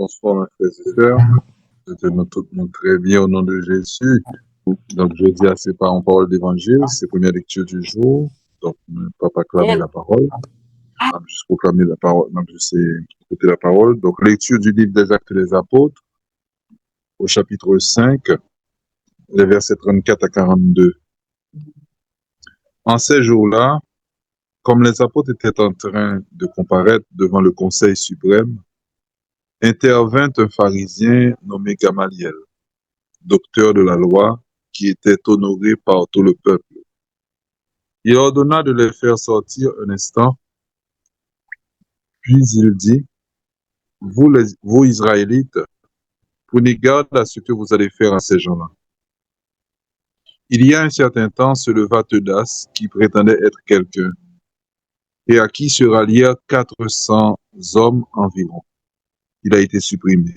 Bonsoir, mes frères et sœurs. Je te nomme tout le monde très bien au nom de Jésus. Donc, je dis assez par en parole d'évangile, c'est la première lecture du jour. Donc, ne pas acclamer la parole. On va juste proclamer la parole, on va juste écouter la parole. Donc, lecture du livre des Actes des Apôtres, au chapitre 5, les versets 34 à 42. En ces jours-là, comme les apôtres étaient en train de comparaître devant le Conseil suprême, intervint un pharisien nommé Gamaliel, docteur de la loi, qui était honoré par tout le peuple. Il ordonna de les faire sortir un instant, puis il dit, vous Israélites, prenez garde à ce que vous allez faire à ces gens-là. Il y a un certain temps se leva Teudas, qui prétendait être quelqu'un, et à qui se rallièrent 400 hommes environ. Il a été supprimé,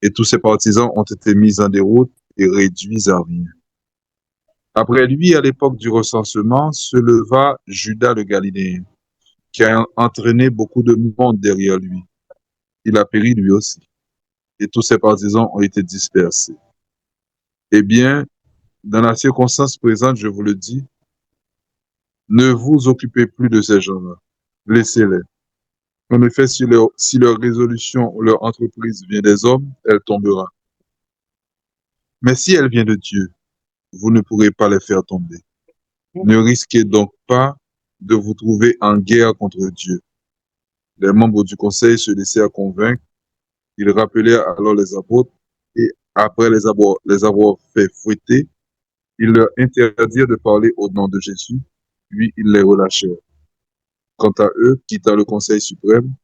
et tous ses partisans ont été mis en déroute et réduits à rien. Après lui, à l'époque du recensement, se leva Judas le Galiléen, qui a entraîné beaucoup de monde derrière lui. Il a péri lui aussi, et tous ses partisans ont été dispersés. Eh bien, dans la circonstance présente, je vous le dis, ne vous occupez plus de ces gens-là. Laissez-les. En effet, si leur résolution ou leur entreprise vient des hommes, elle tombera. Mais si elle vient de Dieu, vous ne pourrez pas les faire tomber. Ne risquez donc pas de vous trouver en guerre contre Dieu. Les membres du conseil se laissèrent convaincre. Ils rappelèrent alors les apôtres et après les avoir fait fouetter, ils leur interdirent de parler au nom de Jésus, puis ils les relâchèrent. Quant à eux, quittant le conseil suprême,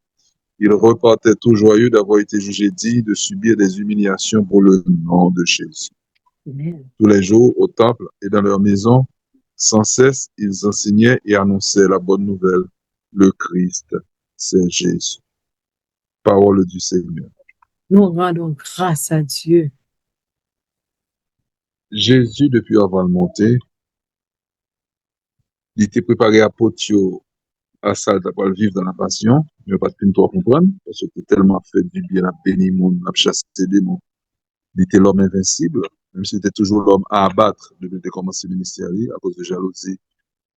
ils repartaient tout joyeux d'avoir été jugés dignes de subir des humiliations pour le nom de Jésus. Amen. Tous les jours, au temple et dans leur maison, sans cesse, ils enseignaient et annonçaient la bonne nouvelle. Le Christ, c'est Jésus. Parole du Seigneur. Nous rendons grâce à Dieu. Jésus, depuis avant de monter, il était préparé à Potio, à ça, d'avoir le vivre dans la passion, mais pas de toi comprendre, parce que c'était tellement fait du bien, à bénir mon, à chasser des démons. Il était l'homme invincible, même s'il était toujours l'homme à abattre depuis qu'il a commencé le ministère, à cause de jalousie,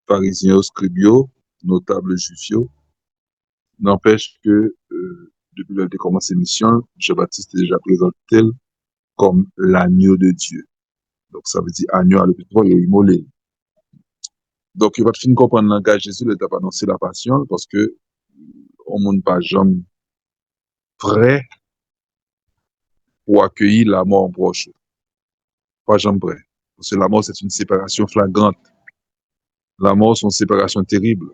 pharisiens, scribio, notables juifs. N'empêche que, depuis qu'il a commencé mission, Jean-Baptiste est déjà présenté comme l'agneau de Dieu. Donc, ça veut dire agneau à l'hôpital, il est immolé. Donc, il va finir comprendre le langage Jésus, il t'a pas annoncé la passion, parce que, on ne pas jamais prêt pour accueillir la mort proche. Pas jamais prêt. Parce que la mort, c'est une séparation flagrante. La mort, c'est une séparation terrible.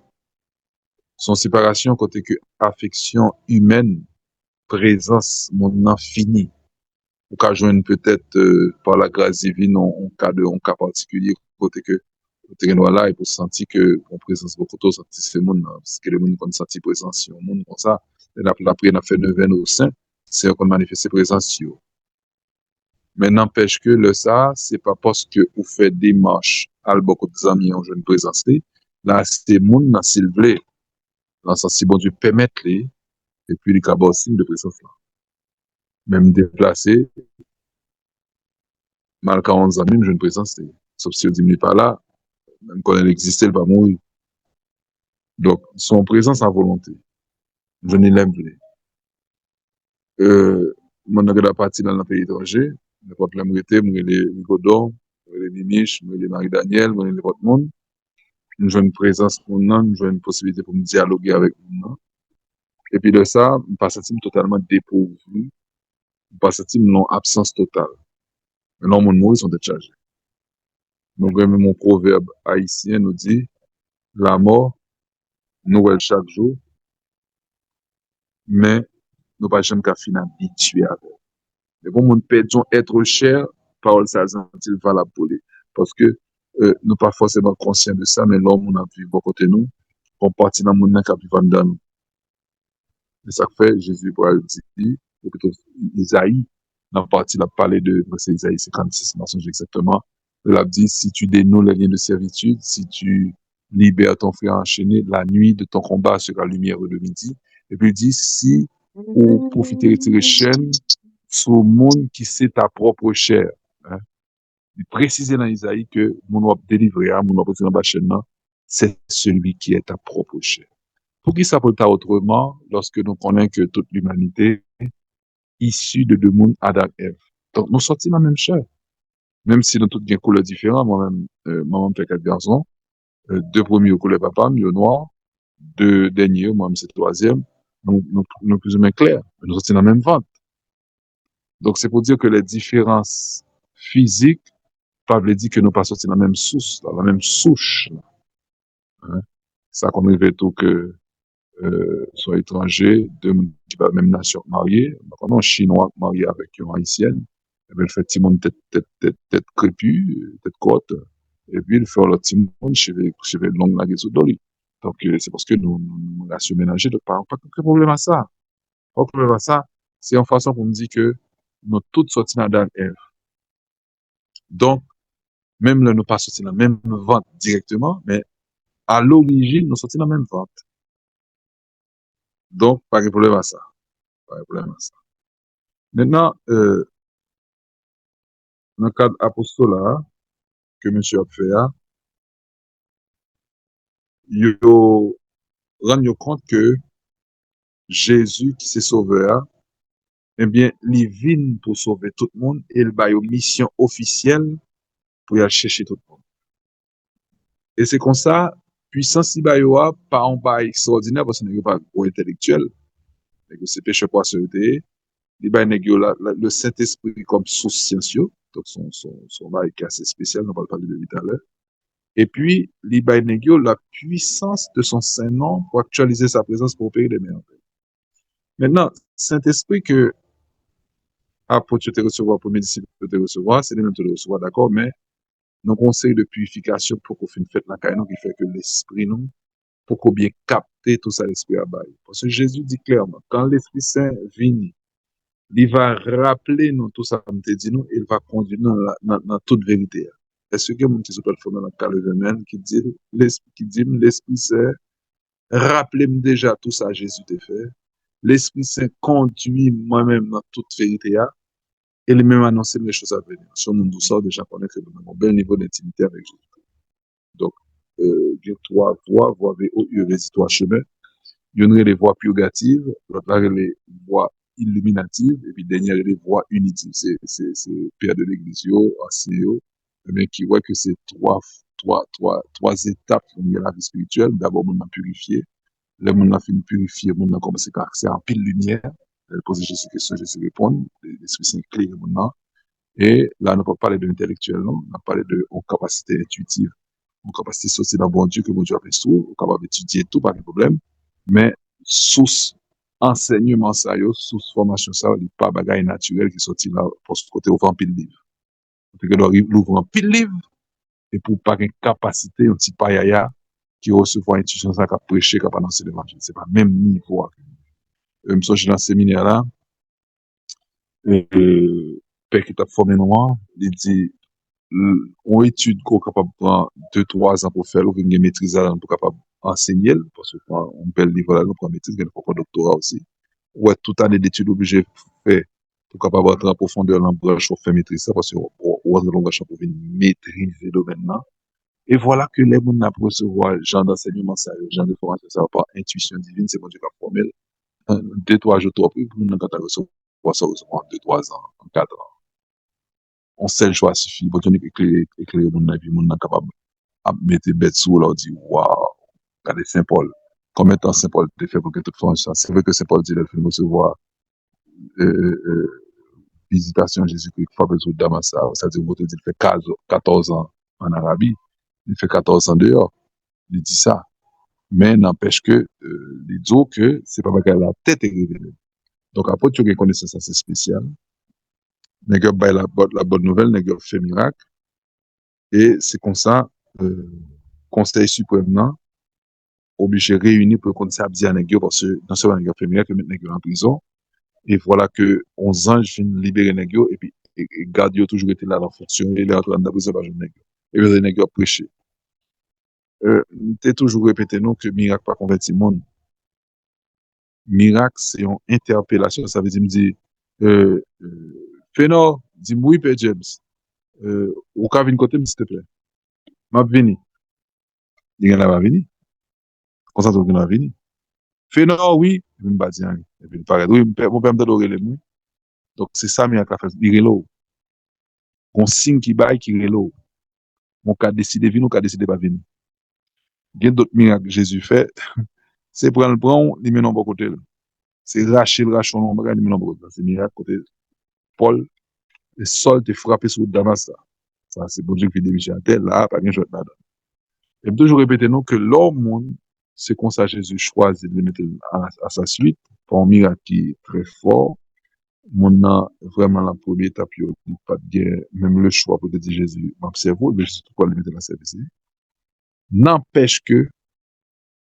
Son séparation côté que affection humaine, présence, mon infini. Ou qu'à joindre peut-être par la grâce divine en cas particulier, côté que là, il faut sentir que en présence beaucoup trop sentir ce monde, parce que le monde qu'on sentit présence sur le monde comme ça, et la prière n'a fait 9 ans au sein, c'est qu'on manifeste présence sur. Mais n'empêche que le ça, c'est pas parce que vous faites des marches, à beaucoup d'amis en jeune présence, là, c'est monde dans s'il plaît, dans ce sens si bon Dieu permettre les, et puis les cabos aussi de présence là. Même déplacé, mal 40 amis, je ne présence, sauf si on diminue pas là, même quand elle existait, elle va mourir. Donc, son présence en volonté. Je ne l'aime plus. Mon a parti dans le pays étranger, n'importe l'aime rester, moi, les Godon, les Mimiche, les Marie-Daniel, moi, les votre monde. Nous avons une présence pour nous, nous avons une possibilité pour nous dialoguer avec nous. Et puis de ça, nous passons totalement dépourvu, nous passons non absence totale. Maintenant, mon mot, ils sont déchargés. Donc, même mon proverbe haïtien nous dit, la mort, nouvelle chaque jour, mais nous pas jamais qu'à finir habitué avec. Mais pour mon perdons être cher, parole ça, il valable pour lui. Parce que, nous pas forcément conscients de ça, mais l'homme, on a vu beaucoup de nous, on partit dans le monde qui a pu vendre nous. Et ça fait, Jésus pourra le dire, ou plutôt Isaïe, dans la partie, il a parlé de, c'est Isaïe 56, mensonge exactement. Il a dit, si tu dénoues les liens de servitude, si tu libères ton frère enchaîné, la nuit de ton combat sera lumière de midi. Et puis il dit, si ou profiter retirer chaîne sur le monde qui c'est ta propre chair. Hein. Il précise dans Isaïe que mon wap délivré, mon wap dans la chaîne, c'est celui qui est ta propre chair. Pour qui ça peut être autrement lorsque nous connaissons que toute l'humanité est issue de deux mondes Adam et Ève. Donc nous sortis dans la même chair. Même si nous tous des couleurs différentes, moi-même, maman fait 4 garçons, deux premiers au couleur papa, mieux noir, deux derniers, moi-même c'est le troisième, nous plus ou moins clairs. Nous sortis dans la même vente. Donc c'est pour dire que les différences physiques, pas veut dire que nous pas sortis dans la même source, dans la même souche. Hein. Ça qu'on révèle tout que soit étranger, deux qui va même nation mariée, donc un chinois marié avec une haïtienne, et bien, il fait petit monde tête crépue, tête courte, et puis il fait le petit monde cheveux longs la sous doli. Donc c'est parce que nous nation ménagée, donc pas de problème à ça. Pas de problème à ça. C'est une façon pour nous dire que nous toutes sortis dans la Ève. Donc, même là, nous pas sortis dans la même vente directement, mais à l'origine, nous sortis dans la même vente. Donc, pas de problème à ça. Pas de problème à ça. Maintenant, dans le cadre apostolat que monsieur a fait, yo rend compte que Jésus qui s'est sauveur, eh bien, il vient pour sauver tout le monde et il a une mission officielle pour y aller chercher tout le monde. Et c'est comme ça, puissance il a pas un bail extraordinaire parce qu'il n'est pas intellectuel, c'est péché pour sauveté, il a le Saint-Esprit comme source scientifique, donc son bail qui est assez spécial, on va parler de lui tout à l'heure. Et puis, l'Ibaï Negio, la puissance de son Saint-Nom pour actualiser sa présence pour opérer des merveilles. Maintenant, Saint-Esprit que apôtre te recevoir, premier disciple te recevoir, c'est lui-même te le recevoir, d'accord, mais nos conseils de purification pour qu'on fasse une fête la caille, qui fait que l'Esprit, nous, pour qu'on bien capter tout ça, l'Esprit à bail. Parce que Jésus dit clairement, quand l'Esprit Saint vient, il va rappeler nous tout ça, comme te dit nous, il va conduire nous dans toute vérité. Est-ce que mon qui se peut faire dans le cas de qui dit l'Esprit Saint, rappelez-moi déjà tout ça Jésus t'a fait. L'Esprit Saint conduit moi-même dans toute vérité et il même annoncer les choses à venir. Si on nous sort déjà connaît que nous avons un bel niveau d'intimité avec Jésus. Donc, il y a 3 voies, trois chemins. Il y a les voies purgatives, l'autre les voies illuminatives, et puis dernière les voies unitives. C'est Père de l'Église, enseignant, mais qui voit que c'est trois étapes de la vie spirituelle. D'abord, on a purifié. Le monde a fini purifier, le monde a commencé à accéder en pile lumière. Elle pose Jésus question, Jésus répond. L'Esprit Saint clé le monde. Et là, on n'a pas parlé de l'intellectuel, non? On a parlé de capacité intuitive, une capacité de sortir dans bon Dieu, que bon Dieu a fait tout, on est capable d'étudier tout, pas de problème. Mais, source enseignement, ça, source formation, ça, il n'y a pas de bagaille naturel qui sortit là, pour ce côté ouvrir un pile livre. Donc, il doit ouvrir un pile livre, et pour pas une capacité, un petit paillaya, qui recevoir une institution, ça, qui a prêché, qui a annoncé l'évangile. C'est pas le même niveau. Je me suis dans ce séminaire là, et, père qui t'a formé noir, il dit, on étude qu'on est capable de prendre 2-3 ans pour faire, ou une maîtrise là, pour capable enseigner, parce qu'on peut le niveau là, pour maîtrise, il faut un doctorat aussi. Ouais, toute année d'études obligé de faire, pour capable rentrer en profondeur dans le branche, pour faire maîtrise ça, parce qu'on rentre dans le branche pour venir maîtriser le domaine là. Et voilà que les gens n'a pas recevoir genre d'enseignement sérieux, genre de formation, ça va pas intuition divine, c'est bon Dieu qui a formé. 2-3 jours, 3 puis, pour nous, quand tu recevoir ça, recevoir 2-3 ans, 4 ans. On seul choix suffit. Bon Dieu éclairer mon avis, mon capable à mettre bête sous leur dit, waouh, regardez Saint Paul. Combien de temps Saint Paul te fait pour que tu fasses ça? C'est vrai que Saint Paul dit, il faut recevoir, visitation Jésus-Christ, fois besoin de Damas, c'est-à-dire, il fait 14 ans en Arabie, il fait 14 ans dehors. Il dit ça. Mais n'empêche que, il dit que c'est pas parce que la tête est révélée. Donc, après, tu as une connaissance assez spéciale. Nèg yo bay la bonne nouvelle, nèg yo fait miracle. Et c'est comme ça, Conseil suprême nan, obligé réunir pour qu'on ça dire à nèg yo, parce que non seulement nèg yo fait miracle, mais nèg yo en prison. Et voilà que 11 anges viennent libérer nèg yo, et puis garde yo toujours été là dans fonction, et il est en train de prison par nèg yo. Et puis nèg yo prêché. T'es toujours répété non que miracle pas converti monde. Miracle, c'est une interpellation. Ça veut dire, me dire, Fenor, dis oui, Père James. Ou ka vin côté, s'il te plaît. M'a vini. Il y en a pas vini. Comme ça, il y en a vini. Fenor, oui. Il m'a dit, et puis, il paraît, oui, mon père me donne les mots. Donc, c'est ça, miracle, fait. Il est là. On signe qui baille, qui est là. Mon cas décidé de venir, mon cas décidé de pas venir. Il y a d'autres miracles que Jésus fait. C'est prendre le bras, il met dans bon côté. C'est racher le rachon, il met dans bon côté. C'est miracle côté Paul. Le sol te frappé sur le Damas. Ça, c'est bon Dieu qui fait des miches à terre, là, pas bien joué là-dedans. Et toujours répéter non que l'homme, c'est comme ça Jésus choisit de le mettre à sa suite, pour un miracle qui est très fort. Mon a vraiment la première étape, il n'y a pas de guerre, même le choix pour te dire Jésus, m'observe, mais je sais pourquoi le mettre dans la service. N'empêche que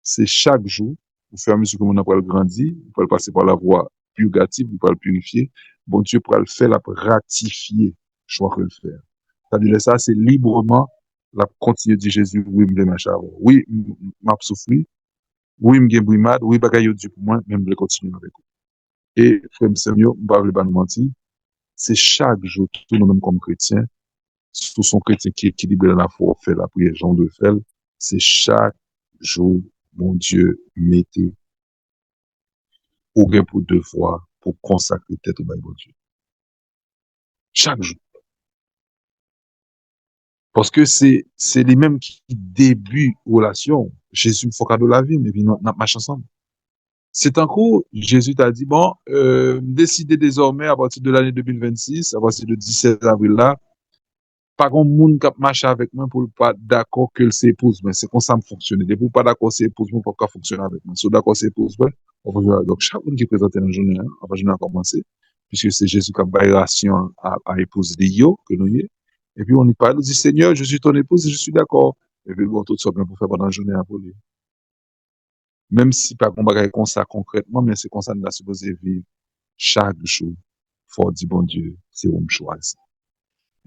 c'est chaque jour, au fur et à mesure que mon apprend grandir, il peut passer par la voie purgative, il peut le purifier. Bon Dieu pourra le faire, la ratifier, choix que le faire. C'est-à-dire ça, c'est librement la continuer de dire Jésus, oui, me machin, oui, m'a souffri, oui, me brimade, oui, bagaille yo dit pour moi, même le continuer avec vous. Et, frère Seigneur, on va pas nous mentir, c'est chaque jour, tout le monde comme chrétien, tout son chrétien qui est équilibré dans la foi, fait la prière, Jean de Fel, c'est chaque jour, mon Dieu, mettez au gain pour devoir, pour consacrer tête au Bible Dieu. Chaque jour. Parce que c'est les mêmes qui débutent relation. Jésus me faut cadeau la vie, mais puis nous marche ensemble. C'est en cours, Jésus t'a dit, bon, décidez désormais à partir de l'année 2026, à partir du 17 avril là, pas grand monde qui marche avec moi pour pas d'accord que s'épouse, mais c'est comme ça me fonctionne. Et pour pas d'accord s'épouse, moi, pas fonctionner avec moi. Si d'accord s'épouse, ouais, on va jouer. Donc, chaque monde qui présente une journée, hein, on va journée à commencer, puisque c'est Jésus qui a baillé ration à épouse de yo, que nous y est. Et puis, on y parle, on dit, Seigneur, je suis ton épouse et je suis d'accord. Et puis, bon, tout ça bien pour faire pendant la journée à voler. Même si pas qu'on bagaille comme ça concrètement, mais c'est comme ça, nous a supposé vivre chaque jour. Faut dire, bon Dieu, c'est où me choisir.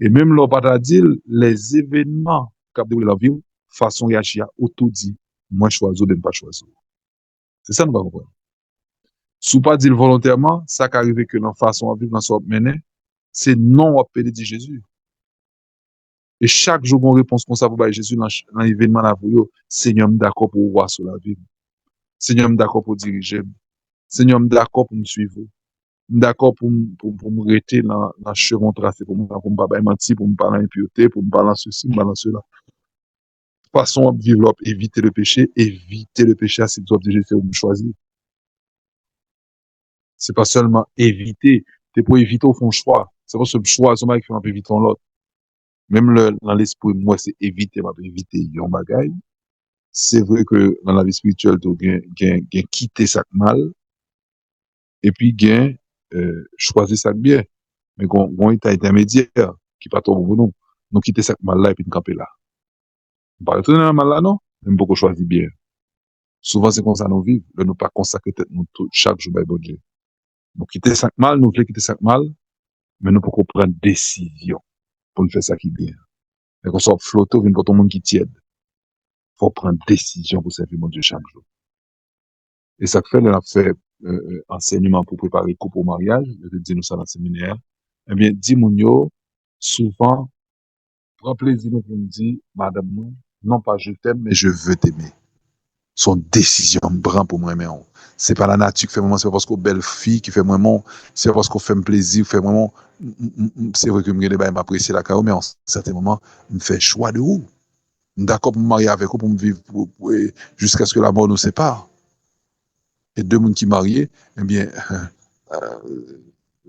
Et même l'on pas dire les événements qui ont déroulé dans la vie, façon réagir, auto dit, moi choisir de ne pas choisir. C'est ça nous va comprendre. Si pas dire volontairement, ça qui arrive que dans façon à vivre dans son mener, c'est non appelé de Jésus. Et chaque jour, on réponse comme ça pour Jésus dans l'événement là pour yo, Seigneur, d'accord pour voir sur la vie. Seigneur, d'accord pour diriger. Seigneur, d'accord pour me suivre. D'accord pour me rester dans le chemin tracé, pour me pas mentir, pour me parler impureté, pour me parler ceci, me parler cela. Façon de vivre, éviter le péché, c'est toi de Jésus ou choisir. C'est pas seulement éviter, c'est pour éviter au fond choix. C'est pas ce choix, c'est qui fait éviter l'autre. Même dans l'esprit, moi, c'est éviter, yon bagay. C'est vrai que dans la vie spirituelle, tu as quitté ça mal, et puis choisir ça bien. Mais on est intermédiaire, qui pas trop pour nous. Nous quitter ça mal là, et puis nous camper là. On parle tout de mal là, non? Même beaucoup choisir bien. Souvent, c'est comme ça nous vivons, de ne pas consacrer tête nous chaque jour, bon Dieu. Nous quitter ça mal, nous voulons quitter ça mal, mais nous pouvons prendre décision pour nous faire ça qui est bien. Et qu'on soit flotté, vient pour tout le monde qui tiède. Faut prendre décision pour servir mon Dieu chaque jour. Et ça fait, on a fait enseignement pour préparer le couple au mariage, je vais dire nous ça dans le séminaire. Eh bien, dis mon yo, souvent, prends plaisir pour me dire, madame, non pas je t'aime, mais je veux t'aimer. Son décision brun pour moi, mais c'est pas la nature qui fait vraiment, c'est parce qu'on belle fille qui fait vraiment, c'est parce qu'on fait un plaisir, fait vraiment, c'est vrai que me regarde, m'apprécier la carrière, mais en certains moments, me fait choix de où? D'accord pour me marier avec vous, pour me vivre, jusqu'à ce que la mort nous sépare. Et deux mondes qui marient, eh bien,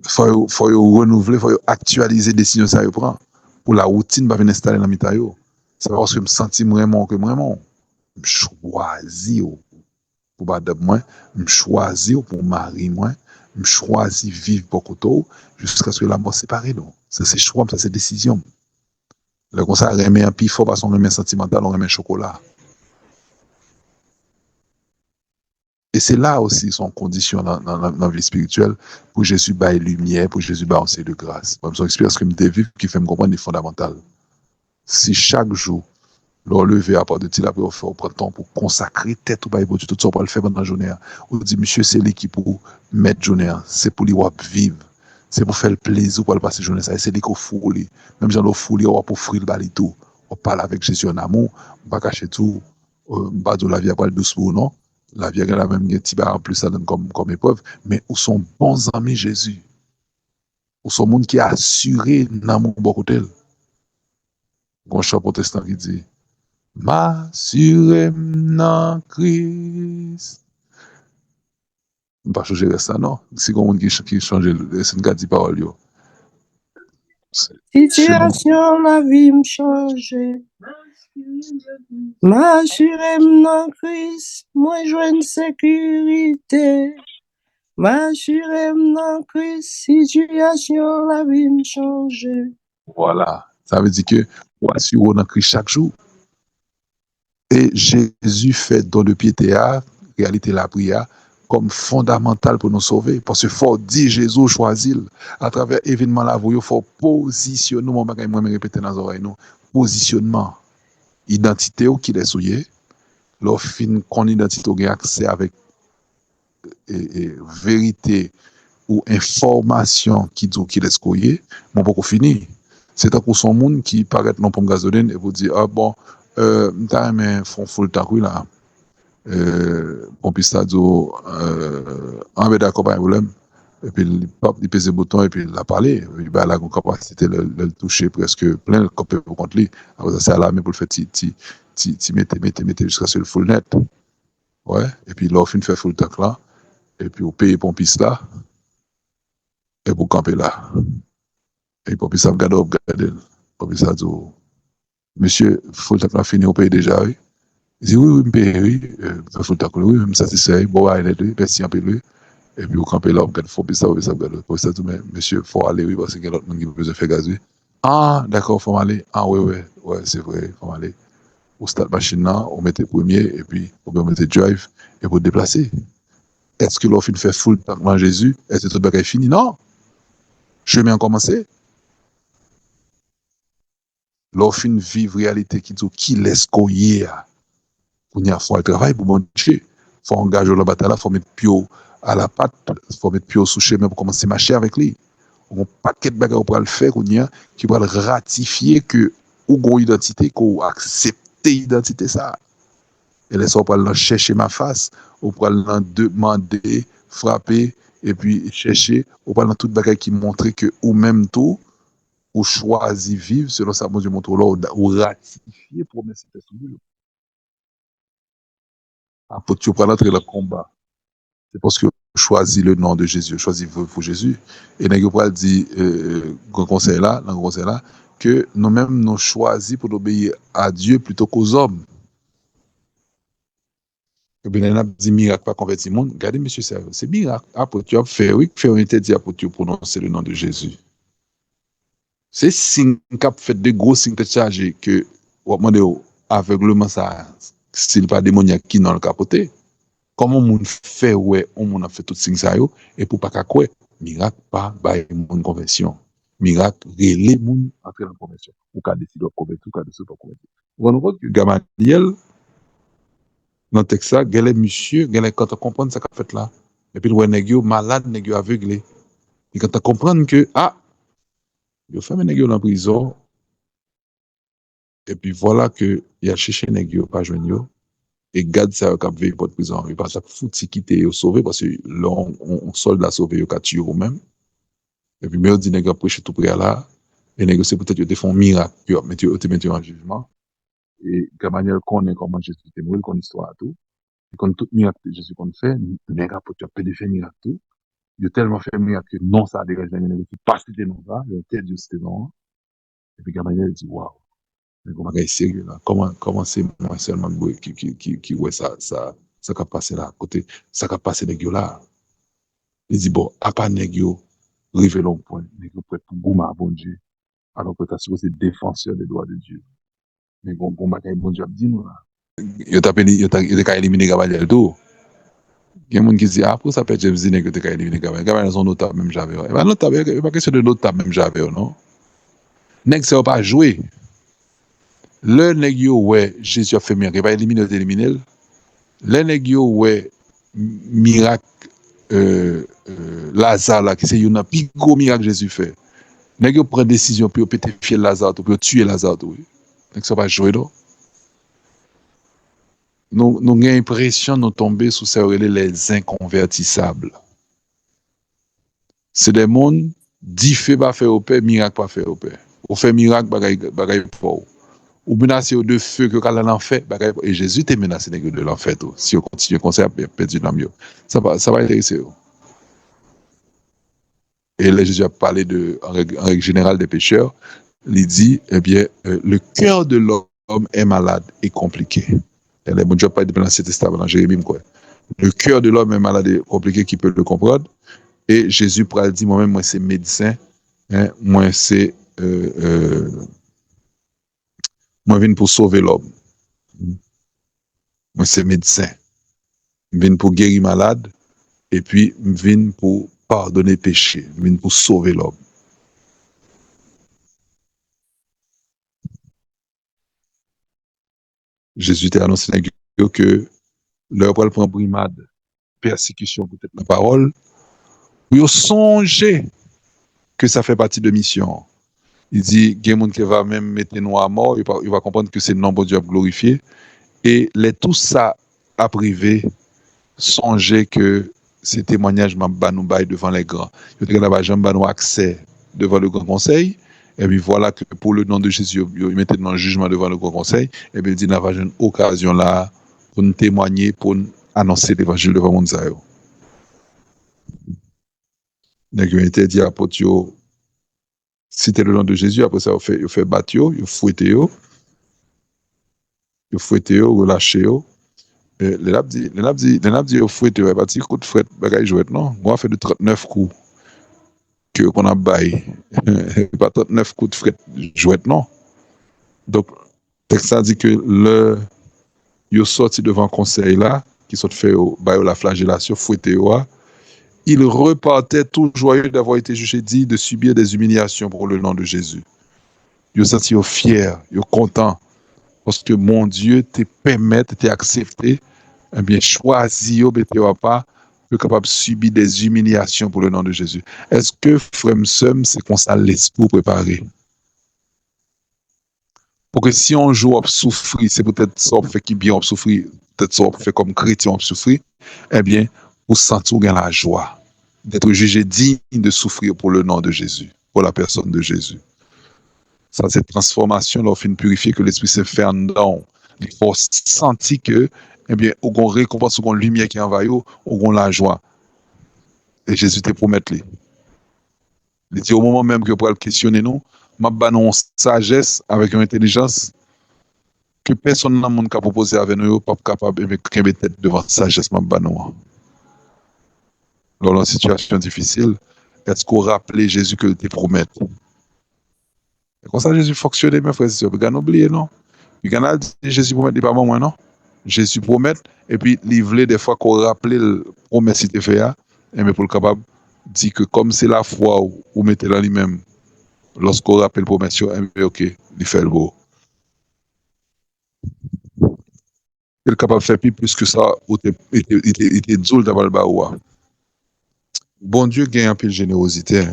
faut renouveler, faut actualiser les décisions que ça prend. Pour la routine, va venir installer dans l'mitayo. C'est parce que je me sens vraiment, je choisis pour pas de moi, je choisis pour marier moi, je choisis vivre beaucoup tôt, jusqu'à ce que la mort sépare nous. Ça, c'est choix, ça, c'est décision. Le comme ça, remet un pif fort parce qu'on remet sentimental, on remet chocolat. Et c'est là aussi son condition dans la vie spirituelle pour Jésus baille lumière, pour Jésus baille de grâce. Comme son expérience que je vivre qui fait me comprendre les fondamentales. Si chaque jour, Leur lever à part de tir, après, on prend le temps pour consacrer tête au bail pour Dieu, tout ça, pour le faire pendant la journée. On dit, monsieur, c'est l'équipe pour mettre journée, c'est pour lui vivre. C'est pour faire le plaisir pour le passer journée. C'est l'équipe pour fouler. Même si on foule, on va pour offrir le bal et tout. On parle avec Jésus en amour, on va cacher tout. On va dire la vie à pas le doucement, non? La vie a la même petit en plus, ça donne comme épreuve. Mais où sont bons amis Jésus? Où sont monde qui est assuré dans mon bon côté? Bon chant protestant qui dit, m'assurer dans Christ. On ne va pas changer ça, non? Si on monde qui change, c'est une garde de parole, yo. Situation, la vie me change. M'assurer dans Christ, moi je une sécurité. M'assurer dans Christ, situation, la vie me change. Voilà. Ça veut dire que on assure dans Christ chaque jour. Et Jésus fait don de piété à réalité la prière comme fondamentale pour nous sauver. Parce que faut dire Jésus choisit à travers événement là, il faut positionner, moi je répéter dans les oreilles, nous, positionnement, identité ou qui est souillé, leur fin qu'on identité ou accès avec vérité ou information qui dit qu'il est souillé, bon pour finir. C'est un pour son monde qui paraît non pour gasoline et vous dire ah bon t'as aimé font full takou là on peut ça dire en fait d'accord pas de problème et puis il pèse le bouton et puis il a parlé et ben la capacité le toucher presque plein de copies pour contre lui après ça c'est à la main pour le faire ti mettez jusqu'à ce le full net ouais et puis là on fin faire full tac là et puis on paye pompiste là et pour camper là et pompiste ça regarder pompiste ça dit monsieur full tac là fini on paye déjà oui. Il dit oui, oui, ça faut le oui, même satisfait, bon, il est merci un peu lui. Et puis, au campé là, on regarde, faut ça, pour ça, tout, mais monsieur, faut aller, oui, parce qu'il y a l'autre monde qui peut se faire gazer. Ah, d'accord, faut aller. Ah, ouais, c'est vrai, faut aller. Au start machine là, on mettait premier, et puis, on mettait drive, et pour déplacer. Est-ce que l'offre fait full dans Jésus? Est-ce que tout le bagage est fini? Non. Je vais bien commencer. L'offre vivre réalité qui dit, qui laisse couiller. Il faut le travail pour bon Dieu. Il faut engager la bataille, il faut mettre pied à la patte, il faut mettre pied sous chemin pour commencer à marcher avec lui. On a un paquet de bagages pour le faire, qui va ratifier que ou une identité, qu'on accepte l'identité ça. Et là, on va chercher ma face, on va demander, frapper, et puis chercher, on va dans tout bagages qui montre que ou même tout, ou choisi vivre selon sa bon Dieu montre là, ou ratifier promesse de Dieu. Pour tu prendre entrer le combat, c'est parce que choisis le nom de Jésus, choisis pour Jésus. Et nous avons dit, dans le conseil là, que nous-mêmes nous choisis pour obéir à Dieu plutôt qu'aux hommes. Et bien, on a dit miracle pas converti le monde. Regardez, monsieur, c'est miracle. Après, tu as fait, oui, faire un interdit pour tu prononcer le nom de Jésus. C'est signe qu'a fait de gros signes de charger que, on demande aveuglement ça, s'il pas démoniaque qui dans le capoté. Comment on fait ouais on a fait tout signe ça yo et pour pas qu'à quoi miracle pas bail mon conversion miracle relé moun entrer dans conversion ou qu'a décider convertir ou qu'a décider pas convertir on voit que Gamaliel dans texte ça gèle monsieur gèle quand on comprendre ça qu'a fait là et puis le nèg yo malade nèg yo aveuglé et quand on comprendre que ah yo fait nèg yo en prison et puis voilà que il a cherché nèg yo pas joindre yo et garde ça cap veille pour prison et pas ça fouti quitter sauver parce que là on soldat sauver yo ka tuer ou même et puis mais dit nèg prêcher tout près là et négocier peut-être yo te font miracle yo mettre en jugement et Gamaliel connaît comment Jésus était mort qu'on histoire tout et quand tout miracle que Jésus qu'on fait nèg pour tu peut de faire miracle tout yo tellement fait miracle que non ça dégage nèg qui passe de non ça il interdit c'était non et puis Gamaliel dit waouh mais comment est sérieux là comment c'est moi seulement qui ouais ça qu'a passé là côté ça qu'a passé nèg yo là il dit bon à pas nèg yo rivé long point nèg yo prêt pour gouma bon Dieu alors que t'as supposé défenseur des droits de Dieu mais bon bagay bon Dieu a dit nous là yo t'a éliminé Gamaliel tout il y a des gens qui disent ah pour ça peut James dit nèg yo t'a éliminé Gamaliel son notable même j'avais et ben notable pas question de notable même j'avais non nèg ça pas jouer Le nèg yo ouais Jésus a fait miracle, il va éliminer. Le nèg yo ouais miracle Lazare là qui c'est un plus gros miracle Jésus fait. Nèg yo prend décision pour péter fiel Lazare pour tuer Lazare oui. Donc ça va jouer là. Nous avons l'impression de tomber sous les inconvertissables. C'est des mondes, dit fait pas faire au père, miracle pas faire au père. Ou fait miracle, bagaille fort. Ou menacé de feu que quand on fait, et Jésus t'est menacé de l'enfer. Si on continue comme ça, perdu dans le ça va intéresser. Et là, Jésus a parlé en règle générale des pécheurs. Il dit, eh bien, le cœur de l'homme est malade et compliqué. Et les bons Dieu pas dans l'Ancien Testament, dans Jérémie, quoi. Le cœur de l'homme est malade et compliqué, qui peut le comprendre. Et Jésus pourra dire, moi-même, moi, c'est médecin, hein, moi, c'est, moi, je viens pour sauver l'homme. Moi, c'est médecin. Je viens pour guérir malade, et puis, je viens pour pardonner péché. Je viens pour sauver l'homme. Jésus t'a annoncé que leur pour prendre brimade, persécution, peut-être la parole, pour songer que ça fait partie de mission. Il dit, il y a des gens qui va même mettre nous à mort, il va comprendre que c'est le nom de Dieu glorifié. Et tout ça a privé, songer que ces témoignages m'ont banou devant les grands. Il y a des gens qui ont accès devant le grand conseil. Et puis voilà que pour le nom de Jésus, il mettait dans le jugement devant le grand conseil. Et puis il dit, il n'y a une occasion là pour nous témoigner, pour nous annoncer l'évangile devant le monde. Donc il a interdit à apôtre, citer le nom de Jésus, après ça, il fait battre, il fouette, relâche. Les lab dit, il fouette, il va dire, coup de fouette, bagaille jouette, non? Moi, fait de 39 coups qu'on a baillé. Pas 39 coups de fouette jouette, non? Donc, le texte a dit que il est sorti devant le conseil là, qui sont fait la flagellation, fouette, il repartait tout joyeux d'avoir été jugé, dit de subir des humiliations pour le nom de Jésus. Il est senti fier, il est content, parce que mon Dieu te permet, te accepté, eh bien choisi, pas, capable de subir des humiliations pour le nom de Jésus. Est-ce que frère c'est comme ça l'esprit préparé? Pour que si on joue à souffrir, c'est peut-être ça fait qui bien souffrir, peut-être ça fait comme chrétien on souffrir, eh bien, vous sentez la joie d'être jugé digne de souffrir pour le nom de Jésus, pour la personne de Jésus. Ça, cette transformation, là, fin purifier que l'Esprit Saint fait en dedans. Il faut sentir que, eh bien, au gon récompense, au gon lumière qui envahit, au gon la joie. Et Jésus te promet les. Il dit au moment même que pour le questionner nous, m'a banon sagesse avec une intelligence que personne dans le monde qui a proposé avec nous, pas capable de mettre tête devant sagesse m'a banon. Dans une situation difficile, est-ce qu'on rappelle Jésus que te promet? Et comme ça, Jésus fonctionnait, mes frères et sœurs. Vous n'avez oublié, non? Vous avez dit Jésus promet, pas moi, non? Jésus promet, et puis il voulait des fois qu'on rappelle le promesse qu'il fait, mais pour le capable, dit que comme c'est la foi où mettez dans lui-même, lorsqu'on rappelle le promesse, ok, il fait le beau. Il est capable de faire plus que ça, il était dur d'avoir le baoua. Bon Dieu gagne un peu de générosité.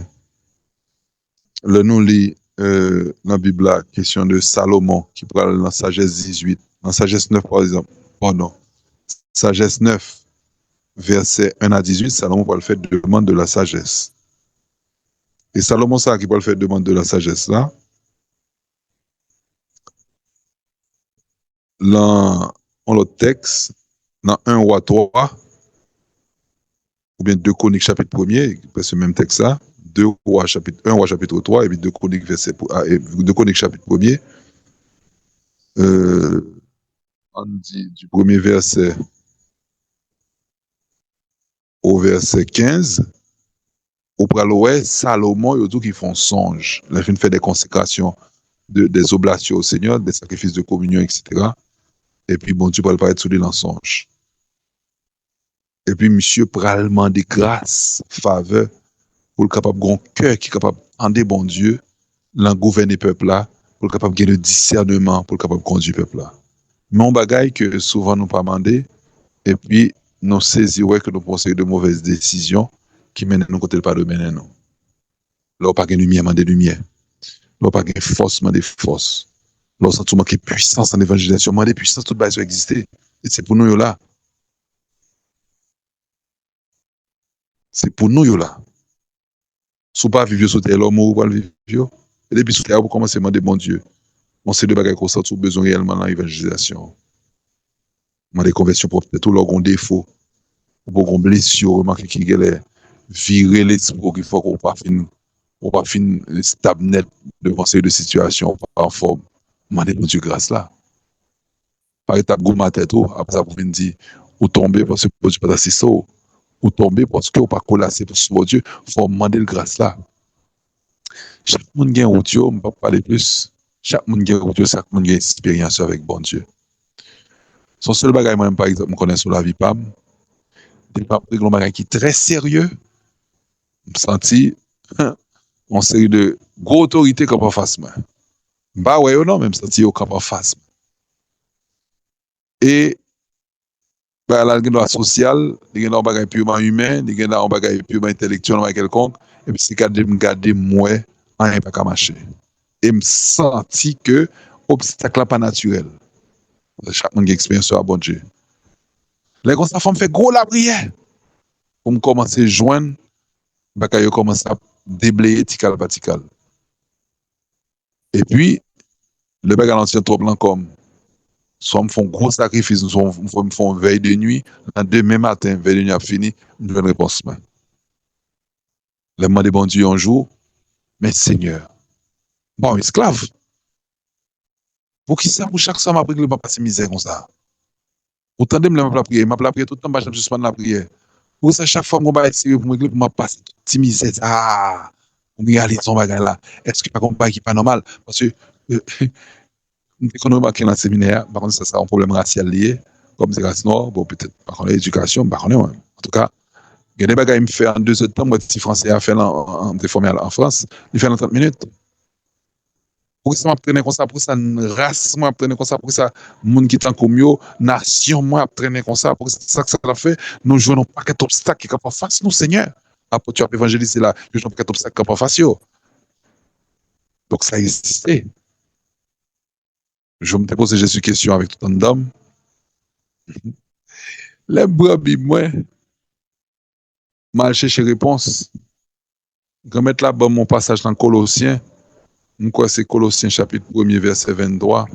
Le nous lit dans la Bible, la question de Salomon, qui parle dans Sagesse 18, dans Sagesse 9 par exemple. Oh non. Sagesse 9, verset 1 à 18, Salomon va le faire demande de la sagesse. Et Salomon, ça qui va le faire demande de la sagesse là. Dans l'autre texte, dans 1 roi 3, ou bien 2 Chroniques chapitre 1er, ce même texte là, 1 roi chapitre 3, et puis 2 Chroniques chapitre 1er, on dit du premier verset au verset 15, au praloé, Salomon, il y a qui font songe. Il a fait des consécrations, des oblations au Seigneur, des sacrifices de communion, etc. Et puis, bon Dieu va le parler sous des mensonges. Et puis, monsieur pral demander grâce, faveur, pour le capable grand cœur qui est capable de bon Dieu, l'en gouverner peuple là, pour le capable de le discernement, pour le capable de conduire le peuple là. Mais on bagaille que souvent nous pas demander, et puis nous saisir que nous pensons de mauvaises décisions qui mènent nous côté pas de mener nous. Là, pas de lumière, mais de lumière. Là, pas de force, mais de force. Là, on manque puissance en évangélisation, mais de puissance, toute base exister. Et c'est pour nous là. C'est pour nous là. Si vous pas vivre sur terre, l'homme ou pas le vivre. Et depuis sur terre, vous commencez à demander bon Dieu. On sait de bagages qu'on sent besoin réellement dans l'évangélisation. Dans les conversions pour peut-être tout leur défaut. Pour qu'on blessure, remarquer qu'il y a virer l'esprit qu'il faut qu'on pas fin, on pas fin stable net devant ces deux situations en forme. Demandez bon Dieu grâce là. Par étape, goût ma tête, après ça, vous venez dire, ou tomber parce que Dieu pas assez ça, ou tomber parce que vous pas collassé pour ce Dieu, il faut demander le grâce là. Chaque monde a un route, on ne peut pas parler plus. Chaque monde a un route, chaque monde a une expérience avec bon Dieu. Son seul bagage, moi, par exemple, je connais sur la vie PAM, des bagage qui est très sérieux, je me senti en série de gros autorités comme en face. Bah ouais, ou non, même senti comme en face. Et bah, là, il y a un social, il y a un bagage purement humain, il y a un bagage purement intellectuel, quelconque, et puis c'est garder moi, rien pas qu'à marcher. Et me senti que obstacle n'est pas naturel. Chaque monde qui a expérience sur bon Dieu. Là, quand sa femme fait gros la prière, pour me commencer à joindre, je commence à déblayer tical patical. Et puis, le bagage l'ancien trop blanc comme, soit me font gros sacrifice, soit me font veille de nuit, le demain matin, veille de nuit a fini, je ne réponse pas. Le demande bon Dieu un jour, mais Seigneur, bon, esclave, pour qui ça, pour chaque soir, m'a pris que je ne pas passer misère comme ça. Autant de me la prière, m'a la prière tout le temps, je suspends la prière. Pour ça, chaque fois que je vais essayer pour me pour passer toute misère, ah, pour me réaliser son bagage là. Est-ce que pas un bagage qui pas normal? Parce que, quand on remarque dans le séminaire, par contre, ça sera un problème racial lié, comme c'est race noire, bon, peut-être, par contre, l'éducation, par contre, en tout cas, il y a des bagages qui me fait en 2 heures de temps, moi, si français a fait en déformé en France, il fait en 30 minutes. Pour ça, m'apprendre comme ça, pour ça, race, moi, apprendre comme ça, pour ça, monde qui est comme yo, nation, moi, apprendre comme ça, pour ça que ça a fait, nous jouons pas qu'un obstacle qui est pas face, nous, Seigneur. Après, tu as évangélisé là, nous jouons pas qu'un obstacle qui est pas face, yo. Donc, ça a existé. Je me pose Jésus question avec tout un d'homme. Les brebis, moi, mal chercher réponse. Je vais mettre là-bas mon passage dans Colossiens. Quoi, c'est Colossiens chapitre 1er, verset 23.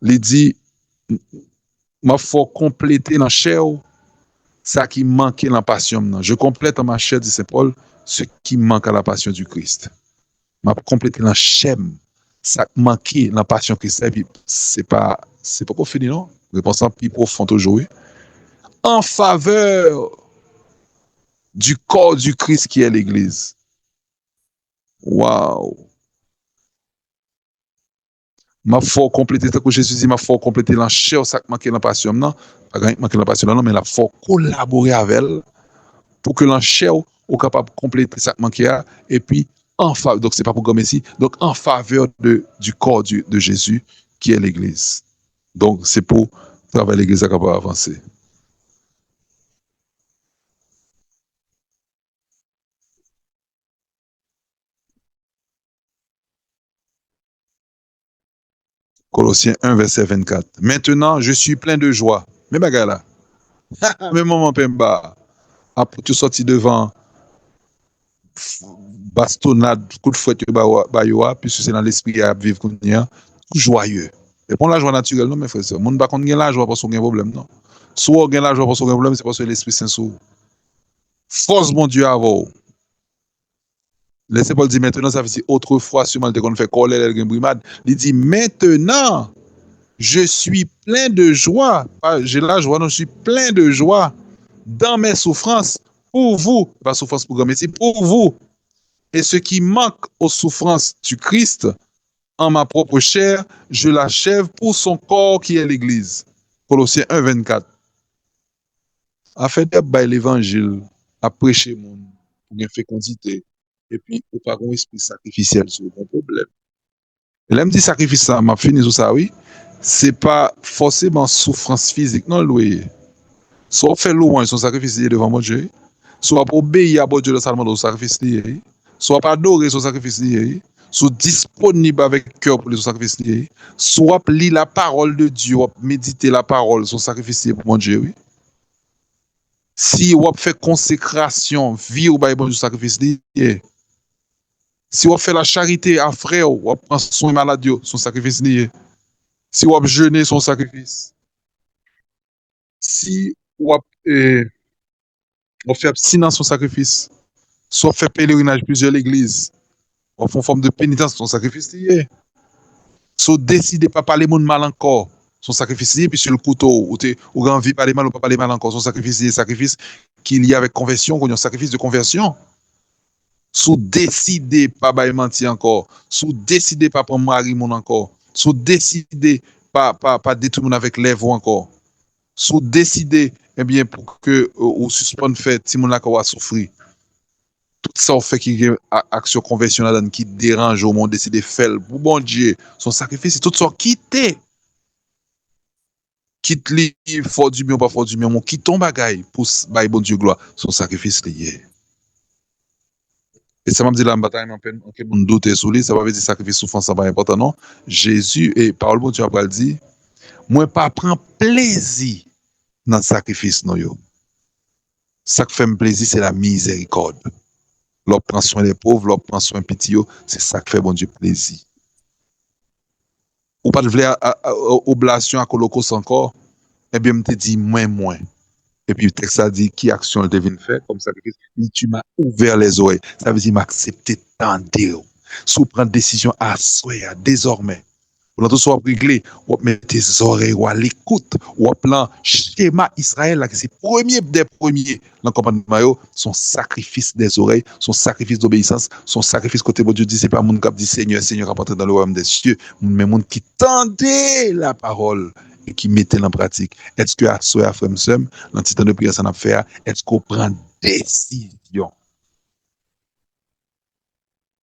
Il dit, ma faut compléter dans chair ça qui manquait dans la passion. Je complète dans ma chair, dit Saint Paul, ce qui manque à la passion du Christ. Ma compléter dans chair ça qui manquait dans la passion du Christ. C'est pas pour finir, non? Réponse plus profonde aujourd'hui. En faveur du corps du Christ qui est l'Église. Waouh! Ma faut compléter, ce que Jésus dit, ma faut compléter la chair, ça qui manque dans la passion, non? Pas manque dans la passion, non, mais la faut collaborer avec elle pour que la chair soit capable de compléter ça qui manque, et puis en faveur, donc c'est pas pour comme ici, donc en faveur du corps de Jésus qui est l'Église. Donc c'est pour travailler l'Église capable d'avancer. Colossiens 1, verset 24. Maintenant, je suis plein de joie. Mais bagarre là. Même moment pemba. Après tu sortis devant bastonnade, coup de fouette bayoa, puis c'est dans l'esprit à vivre comme ça, joyeux. Et pour la joie naturelle, non, mes frères, mon ne pas qu'on gagne la joie parce qu'on a un problème, non. Soit on gagne la joie parce qu'on a un problème, c'est parce que l'Esprit Saint sous. Force mon Dieu à vous. Laissez Paul dire maintenant, ça veut dire autrefois, si on a fait coller le brimade, il dit maintenant, je suis plein de joie. J'ai la joie, non, je suis plein de joie dans mes souffrances pour vous. Pas souffrance pour mais c'est pour vous. Et ce qui manque aux souffrances du Christ, en ma propre chair, je l'achève pour son corps qui est l'Église. Colossiens 1, 24. A fait l'évangile, à prêcher le monde, pour une fécondité, et puis pour pas un esprit sacrificiel sur un problème. Et là, me dit sacrifice, ça m'a fini sur ça, oui. C'est pas forcément souffrance physique, non, oui. Soit fait louange, son sacrifice devant mon Dieu. Soit pour obéir à mon Dieu dans sa demande, son sacrifice lié. Soit pas adorer son sacrifice lié. Soit disponible avec cœur pour son sacrifice lié. Soit lire la parole de Dieu, méditer la parole, son sacrifice lié pour mon Dieu, oui. Si on fait consécration, vie au Bible du sacrifice lié. Si on fait la charité à frère, on prend soin malade, son sacrifice lié. Si on jeûne, son sacrifice. Si on fait abstinence, son sacrifice. Soit fait pèlerinage plusieurs l'église. On fait une forme de pénitence, son sacrifice lié. Soit décider pas parler monde mal encore, son sacrifice lié, puis sur le couteau, ou envie de parler mal ou pas parler mal encore, son sacrifice lié, sacrifice qu'il y a avec conversion, qu'on y a un sacrifice de conversion. Sous décider pas mentir encore, sous décider pas prendre mari mon encore, sous décider pas détruire avec lèvres encore, sous décider eh bien pour que ou suspendre fait si mon encore va souffrir. Tout ça fait qu'il y a une action conventionnelle qui dérange au monde décider faire pour bon Dieu son sacrifice, tout ça quitter. Quitte li fort du bien ou pas fort du bien, mon quitte ton bagaille pour bailler bon Dieu gloire, son sacrifice lié. Et ça m'a dit la bataille, m'a peine, ok, bon doute sur lui, ça va dire sacrifice souffrance, ça va important, non? Jésus, et parole bon Dieu a dit, moi pas prendre plaisir dans le sacrifice, non, yo. Ça qui fait plaisir, c'est la miséricorde. L'on prend soin des pauvres, l'on prend soin des petits, c'est ça qui fait bon Dieu plaisir. Ou pas de vouloir oblation à holocauste encore, eh bien, me te dit moins. Et puis le texte a dit qui action elle devine faire comme sacrifice. Tu m'as ouvert les oreilles. Ça veut dire m'accepter tendre. Si vous prenez décision à soi, désormais. Pour tout soit réglé, ou mettre tes oreilles ou à l'écoute, ou plan schéma Israël, là, c'est premier des premiers dans le commandement, son sacrifice des oreilles, son sacrifice d'obéissance, son sacrifice côté bon Dieu dit, c'est pas mon cap dit Seigneur, apporte dans le royaume des cieux, mais mon qui tendait la parole et qui mettait en pratique. Est-ce que à soi, frère, dans le temps de prière, ça n'a fait, est-ce qu'on prend décision?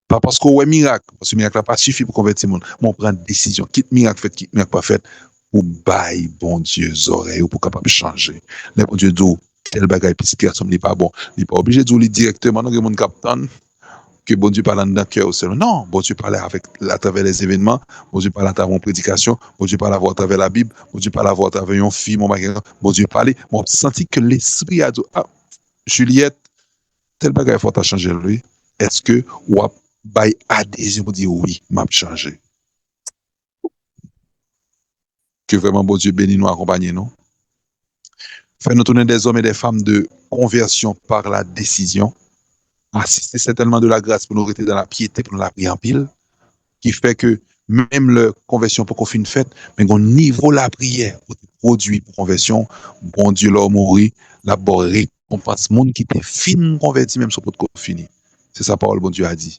Pas parce qu'on a un miracle, parce que le miracle n'a pas suffi pour convertir le monde, mais on prend une décision. Quitte miracle fait, quitte miracle pas fait, pour bailler bon Dieu les oreilles, ou pour capable changer. Mais bon Dieu dit, tel bagaille, puis ce qui n'est pas bon. Il n'est pas obligé de dire directement, non, que mon capitaine, que bon Dieu parle dans le cœur aussi. Non, bon Dieu parle à travers les événements, bon Dieu parle à travers une prédication, bon Dieu parle à travers la Bible, bon Dieu parle à travers un film, bon Dieu parle. Bon, senti que l'esprit a dit, ah, Juliette, tel bagaille faut changer lui. Est-ce que, ou by adhésion pour dire oui, m'a changé. Que vraiment bon Dieu bénisse nous, accompagne nous. Fais-nous tourner des hommes et des femmes de conversion par la décision. Assister certainement de la grâce pour nous rester dans la piété, pour nous la prier en pile, qui fait que même la conversion pour qu'on finisse fête, mais qu'on niveau la prière pour produit pour conversion, bon Dieu l'a mourir, la bonne récompense, monde qui était fin converti même sur pour qu'on finisse. C'est sa parole, bon Dieu a dit.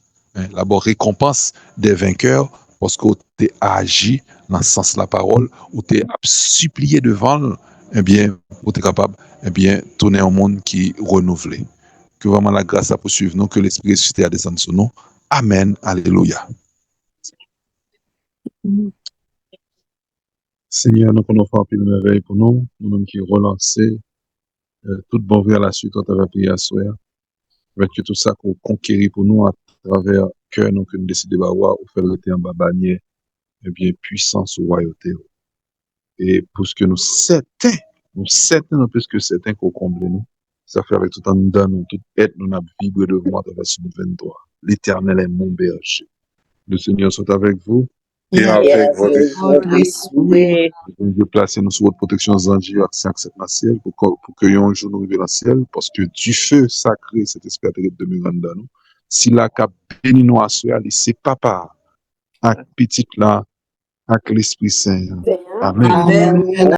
La bonne récompense des vainqueurs parce que tu as agi dans le sens de la parole, ou tu as supplié devant, eh bien, ou tu es capable, eh bien, tourner un monde qui est renouvelé. Que vraiment la grâce à poursuivre nous, que l'Esprit ressuscité a descendu sur nous. Amen. Alléluia. Seigneur, nous connaissons un peu de merveille pour nous, nous-mêmes qui relancer toute bonne vie à la suite, on t'avait prié à soi. Avec tout ça qu'on conquérit pour nous à travers cœur, nous que nous décidons d'avoir, ou faire le temps en bannière, eh bien, puissance ou royauté. Et pour ce que nous certains, non plus que certains qu'on comble nous, ça fait avec tout en dedans, nous, toute aide, nous avons vibré de moi dans la verset 23. L'Éternel est mon berger. Le Seigneur soit avec vous. Et avec votre esprit, vous placez nous sous votre protection Zanji accès dans le ciel pour que un jour nous arrivions dans le ciel, parce que du feu sacré, cet esprit de demeure dans nous. Si la cap béni nous à soi, c'est papa, avec petit là, avec l'Esprit Saint. Amen. Amen.